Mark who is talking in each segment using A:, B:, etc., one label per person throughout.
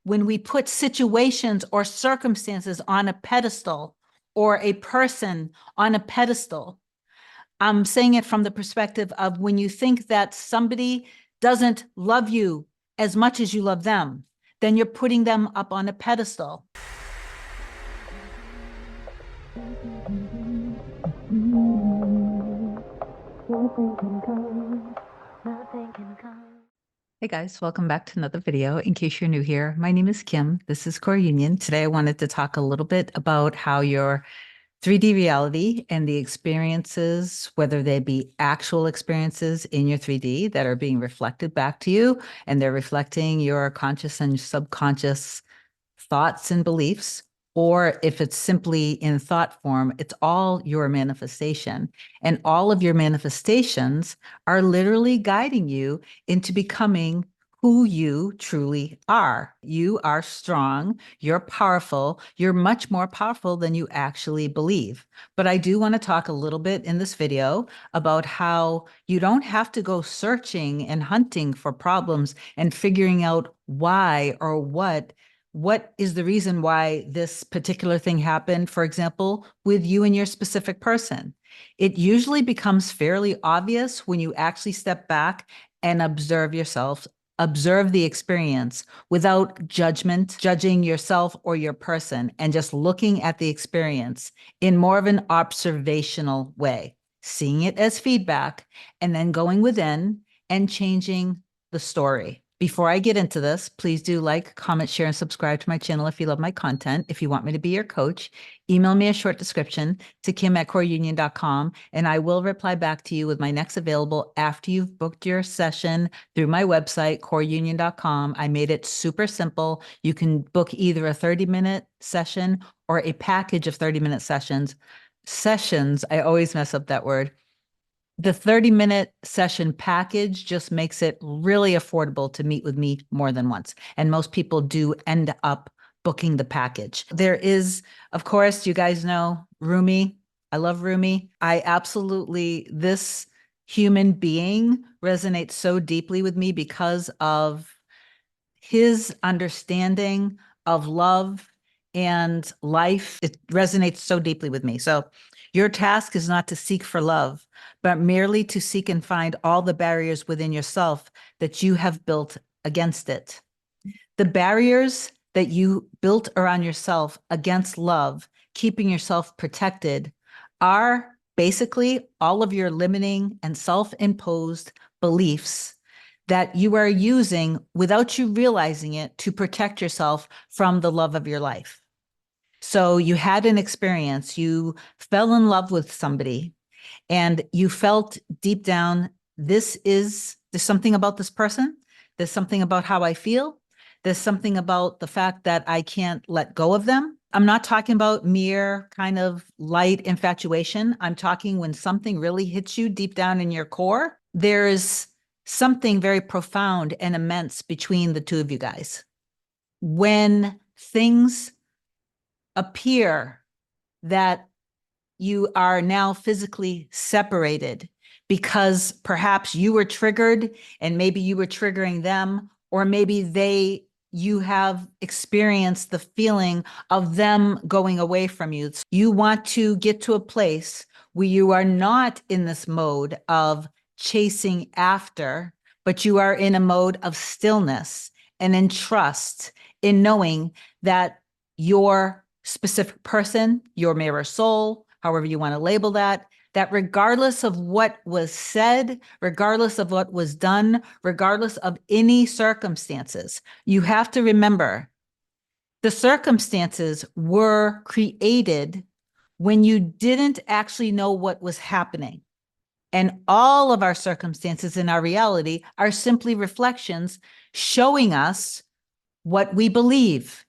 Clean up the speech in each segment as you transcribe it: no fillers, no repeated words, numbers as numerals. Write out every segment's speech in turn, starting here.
A: when we put situations or circumstances on a pedestal or a person on a pedestal, I'm saying it from the perspective of when you think that somebody doesn't love you as much as you love them, then you're putting them up on a pedestal. Hey guys, welcome back to another video. In case you're new here, my name is Kim. This is Core Union. Today I wanted to talk a little bit about how your 3D reality and the experiences, whether they be actual experiences in your 3D that are being reflected back to you, and they're reflecting your conscious and subconscious thoughts and beliefs, or if it's simply in thought form, it's all your manifestation. And all of your manifestations are literally guiding you into becoming who you truly are. You are strong, you're powerful, you're much more powerful than you actually believe. But I do want to talk a little bit in this video about how you don't have to go searching and hunting for problems and figuring out why or what is the reason why this particular thing happened, for example, with you and your specific person. It usually becomes fairly obvious when you actually step back and observe yourself, observe the experience without judgment, judging yourself or your person, and just looking at the experience in more of an observational way, seeing it as feedback, and then going within and changing the story. Before I get into this, please do like, comment, share, and subscribe to my channel if you love my content. If you want me to be your coach, email me a short description to kim@coreunion.com, and I will reply back to you with my next available after you've booked your session through my website, coreunion.com. I made it super simple. You can book either a 30-minute session or a package of 30-minute sessions. Sessions, I always mess up that word. The 30-minute session package just makes it really affordable to meet with me more than once. And most people do end up booking the package. There is, of course, you guys know Rumi. I love Rumi. This human being resonates so deeply with me because of his understanding of love and life. It resonates so deeply with me. So your task is not to seek for love, but merely to seek and find all the barriers within yourself that you have built against it. The barriers that you built around yourself against love, keeping yourself protected, are basically all of your limiting and self-imposed beliefs that you are using without you realizing it to protect yourself from the love of your life. So you had an experience, you fell in love with somebody, and you felt deep down, there's something about this person. There's something about how I feel. There's something about the fact that I can't let go of them. I'm not talking about mere kind of light infatuation. I'm talking when something really hits you deep down in your core. There's something very profound and immense between the two of you guys. When things appear that you are now physically separated because perhaps you were triggered and maybe you were triggering them, or maybe you have experienced the feeling of them going away from you. You want to get to a place where you are not in this mode of chasing after, but you are in a mode of stillness and in trust, in knowing that your specific person, your mirror soul, however you want to label that regardless of what was said, regardless of what was done, regardless of any circumstances, you have to remember the circumstances were created when you didn't actually know what was happening. And all of our circumstances in our reality are simply reflections showing us what we believe.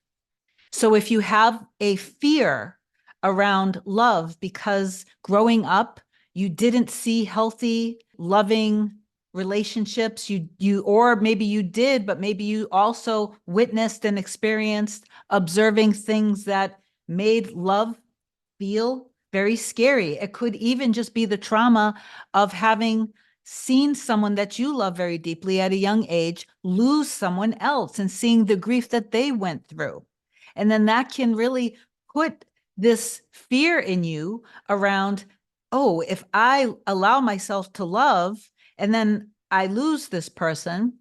A: So if you have a fear around love because growing up, you didn't see healthy, loving relationships, or maybe you did, but maybe you also witnessed and experienced observing things that made love feel very scary. It could even just be the trauma of having seen someone that you love very deeply at a young age lose someone else and seeing the grief that they went through. And then that can really put this fear in you around, oh, if I allow myself to love and then I lose this person,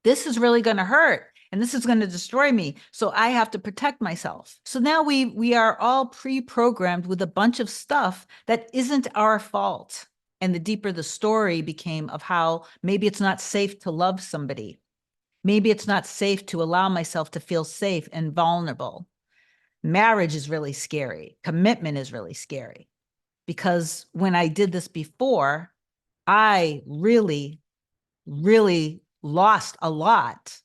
A: this is really going to hurt and this is going to destroy me. So I have to protect myself. So now we are all pre-programmed with a bunch of stuff that isn't our fault. And the deeper the story became of how maybe it's not safe to love somebody. Maybe it's not safe to allow myself to feel safe and vulnerable. Marriage is really scary. Commitment is really scary. Because when I did this before, I really, really lost a lot.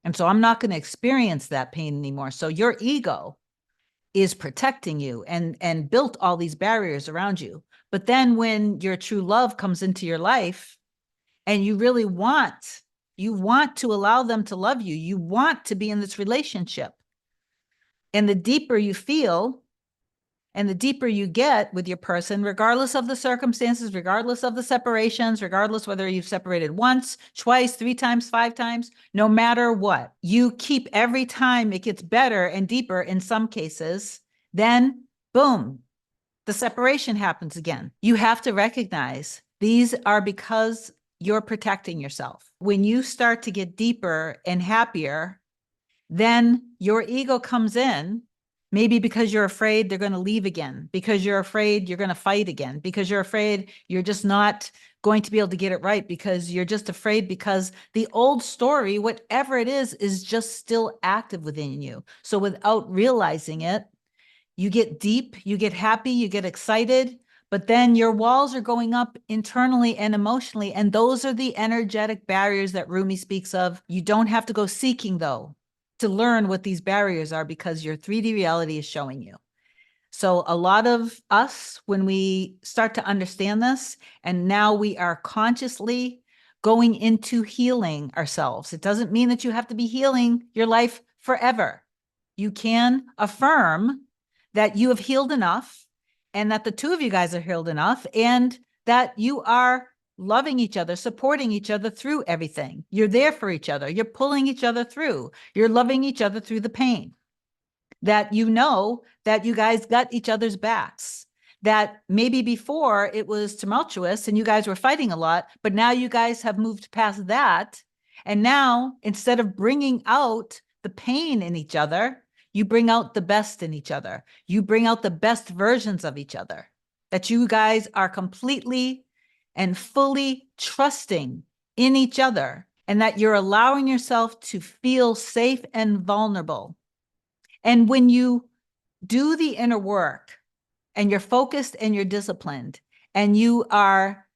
A: And so I'm not going to experience that pain anymore. So your ego is protecting you and built all these barriers around you. But then when your true love comes into your life and you really want to allow them to love you, you want to be in this relationship. And the deeper you feel, and the deeper you get with your person, regardless of the circumstances, regardless of the separations, regardless whether you've separated once, twice, 3 times, 5 times, no matter what, you keep every time it gets better and deeper in some cases, then boom, the separation happens again. You have to recognize these are because you're protecting yourself. When you start to get deeper and happier, then your ego comes in. Maybe because you're afraid they're going to leave again, because you're afraid you're going to fight again, because you're afraid you're just not going to be able to get it right, because you're just afraid because the old story, whatever it is just still active within you. So without realizing it, you get deep, you get happy, you get excited, but then your walls are going up internally and emotionally. And those are the energetic barriers that Rumi speaks of. You don't have to go seeking, though, to learn what these barriers are, because your 3D reality is showing you. So a lot of us, when we start to understand this, and now we are consciously going into healing ourselves. It doesn't mean that you have to be healing your life forever. You can affirm that you have healed enough, and that the two of you guys are healed enough, and that you are loving each other, supporting each other through everything. You're there for each other. You're pulling each other through. You're loving each other through the pain. That you know that you guys got each other's backs. That maybe before it was tumultuous and you guys were fighting a lot, but now you guys have moved past that. And now, instead of bringing out the pain in each other, you bring out the best in each other. You bring out the best versions of each other. That you guys are completely and fully trusting in each other, and that you're allowing yourself to feel safe and vulnerable. And when you do the inner work and you're focused and you're disciplined and you are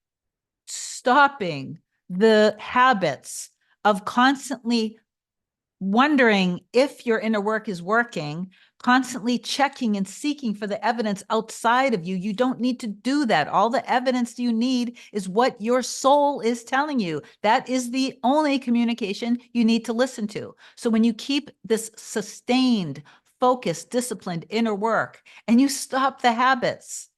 A: stopping the habits of constantly wondering if your inner work is working, constantly checking and seeking for the evidence outside of you. You don't need to do that. All the evidence you need is what your soul is telling you. That is the only communication you need to listen to. So when you keep this sustained, focused, disciplined inner work and you stop the habits,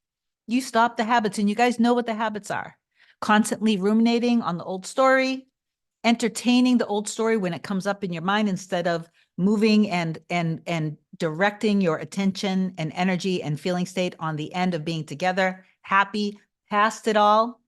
A: and you guys know what the habits are. Constantly ruminating on the old story, entertaining the old story when it comes up in your mind, instead of moving and directing your attention and energy and feeling state on the end of being together, happy, past it all,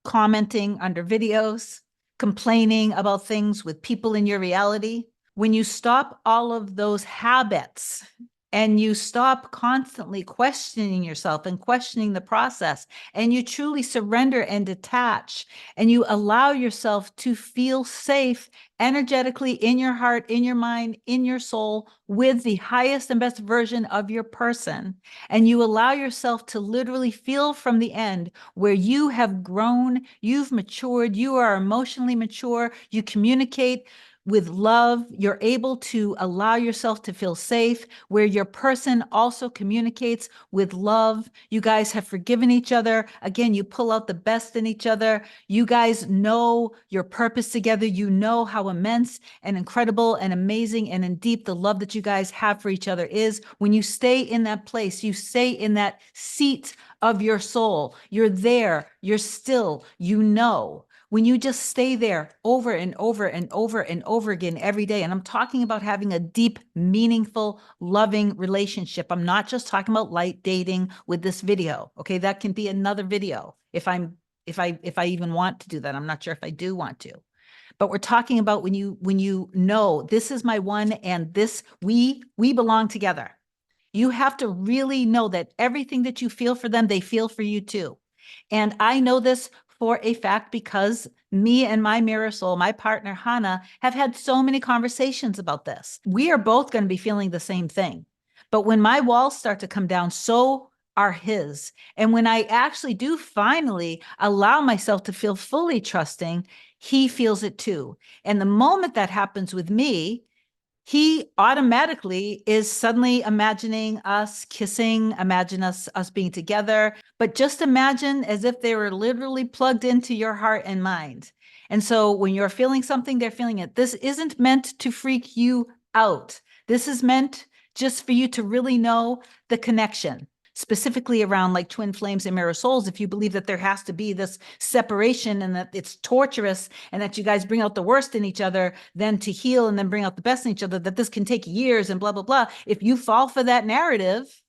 A: commenting under videos, complaining about things with people in your reality. When you stop all of those habits and you stop constantly questioning yourself and questioning the process, and you truly surrender and detach, and you allow yourself to feel safe energetically in your heart, in your mind, in your soul, with the highest and best version of your person, and you allow yourself to literally feel from the end where you have grown, you've matured, you are emotionally mature, you communicate with love. You're able to allow yourself to feel safe, where your person also communicates with love. You guys have forgiven each other. Again, you pull out the best in each other. You guys know your purpose together. You know how immense and incredible and amazing and in deep the love that you guys have for each other is. When you stay in that place, you stay in that seat of your soul. You're there, you're still, you know. When you just stay there over and over and over and over again every day, and I'm talking about having a deep, meaningful, loving relationship. I'm not just talking about light dating with this video. Okay, that can be another video if I even want to do that. I'm not sure if I do want to. But we're talking about when you know this is my one and this we belong together. You have to really know that everything that you feel for them, they feel for you too. And I know this for a fact because me and my mirror soul, my partner, Hannah, have had so many conversations about this. We are both going to be feeling the same thing. But when my walls start to come down, so are his. And when I actually do finally allow myself to feel fully trusting, he feels it too. And the moment that happens with me, he automatically is suddenly imagining us kissing, imagine us being together, but just imagine as if they were literally plugged into your heart and mind. And so when you're feeling something, they're feeling it. This isn't meant to freak you out. This is meant just for you to really know the connection, specifically around like twin flames and mirror souls. If you believe that there has to be this separation and that it's torturous and that you guys bring out the worst in each other, then to heal and then bring out the best in each other, that this can take years and blah, blah, blah. If you fall for that narrative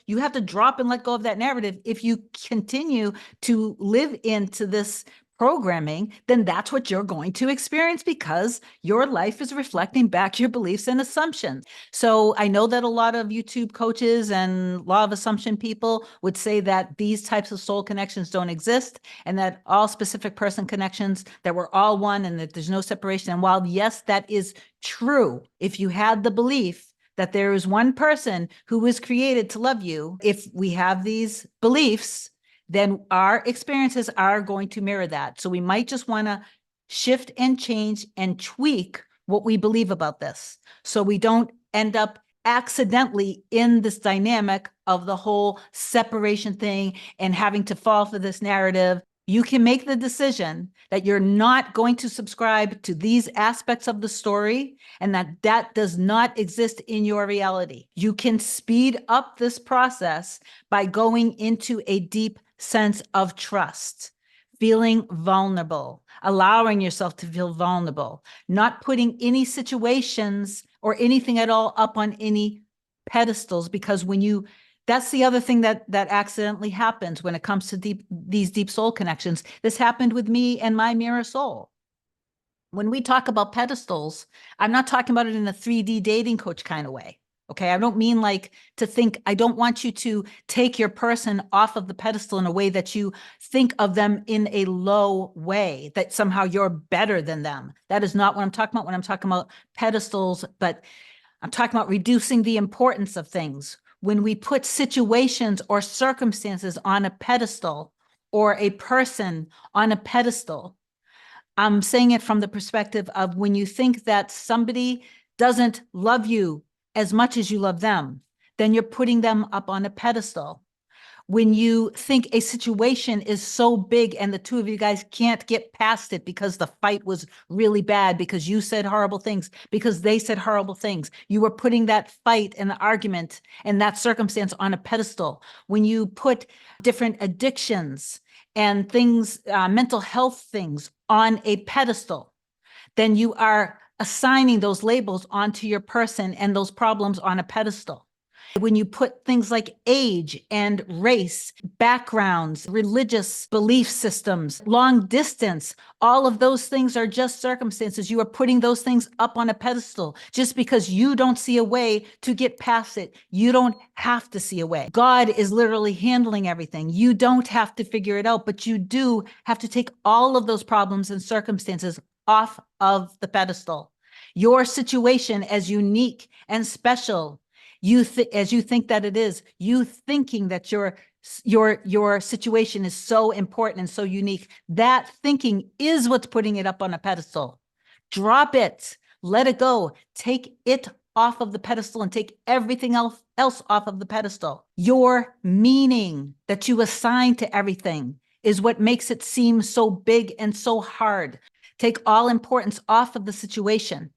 A: you have to drop and let go of that narrative. If you continue to live into this programming, then that's what you're going to experience because your life is reflecting back your beliefs and assumptions. So I know that a lot of YouTube coaches and law of assumption people would say that these types of soul connections don't exist and that all specific person connections, that we're all one and that there's no separation. And while yes, that is true, if you had the belief that there is one person who was created to love you, if we have these beliefs, then our experiences are going to mirror that. So we might just want to shift and change and tweak what we believe about this, so we don't end up accidentally in this dynamic of the whole separation thing and having to fall for this narrative. You can make the decision that you're not going to subscribe to these aspects of the story and that does not exist in your reality. You can speed up this process by going into a deep sense of trust, feeling vulnerable, allowing yourself to feel vulnerable, not putting any situations or anything at all up on any pedestals, because that's the other thing that accidentally happens when it comes to these deep soul connections. This happened with me and my mirror soul. When we talk about pedestals, I'm not talking about it in a 3D dating coach kind of way. Okay, I don't mean like to think, I don't want you to take your person off of the pedestal in a way that you think of them in a low way, that somehow you're better than them. That is not what I'm talking about when I'm talking about pedestals, but I'm talking about reducing the importance of things. When we put situations or circumstances on a pedestal or a person on a pedestal, I'm saying it from the perspective of when you think that somebody doesn't love you as much as you love them, then you're putting them up on a pedestal. When you think a situation is so big and the two of you guys can't get past it because the fight was really bad, because you said horrible things, because they said horrible things, you were putting that fight and the argument and that circumstance on a pedestal. When you put different addictions and things, mental health things on a pedestal, then you are assigning those labels onto your person and those problems on a pedestal. When you put things like age and race, backgrounds, religious belief systems, long distance, all of those things are just circumstances. You are putting those things up on a pedestal just because you don't see a way to get past it. You don't have to see a way. God is literally handling everything. You don't have to figure it out, but you do have to take all of those problems and circumstances off of the pedestal. Your situation as unique and special, as you think that it is, you thinking that your situation is so important and so unique, that thinking is what's putting it up on a pedestal. Drop it. Let it go. Take it off of the pedestal and take everything else off of the pedestal. Your meaning that you assign to everything is what makes it seem so big and so hard. Take all importance off of the situation,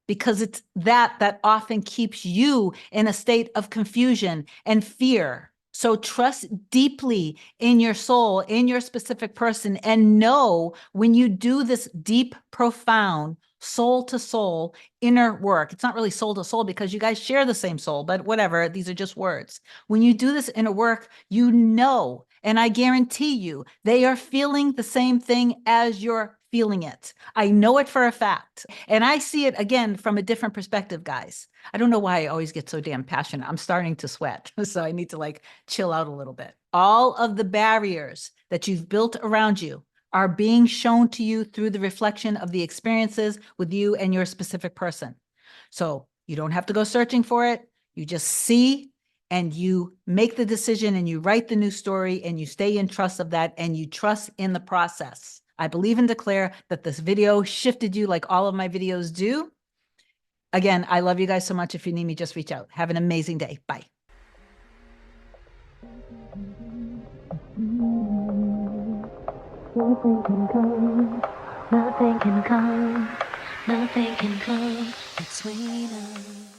A: because it's that often keeps you in a state of confusion and fear. So trust deeply in your soul, in your specific person, and know when you do this deep, profound, soul to soul inner work. It's not really soul to soul because you guys share the same soul, but whatever, these are just words. When you do this inner work, you know, and I guarantee you, they are feeling the same thing as you're feeling it. I know it for a fact. And I see it again from a different perspective, guys. I don't know why I always get so damn passionate. I'm starting to sweat. So I need to like chill out a little bit. All of the barriers that you've built around you are being shown to you through the reflection of the experiences with you and your specific person. So you don't have to go searching for it. You just see and you make the decision and you write the new story and you stay in trust of that and you trust in the process. I believe and declare that this video shifted you like all of my videos do. Again, I love you guys so much. If you need me, just reach out. Have an amazing day. Bye.
B: Nothing can come, nothing can come, nothing can come between us.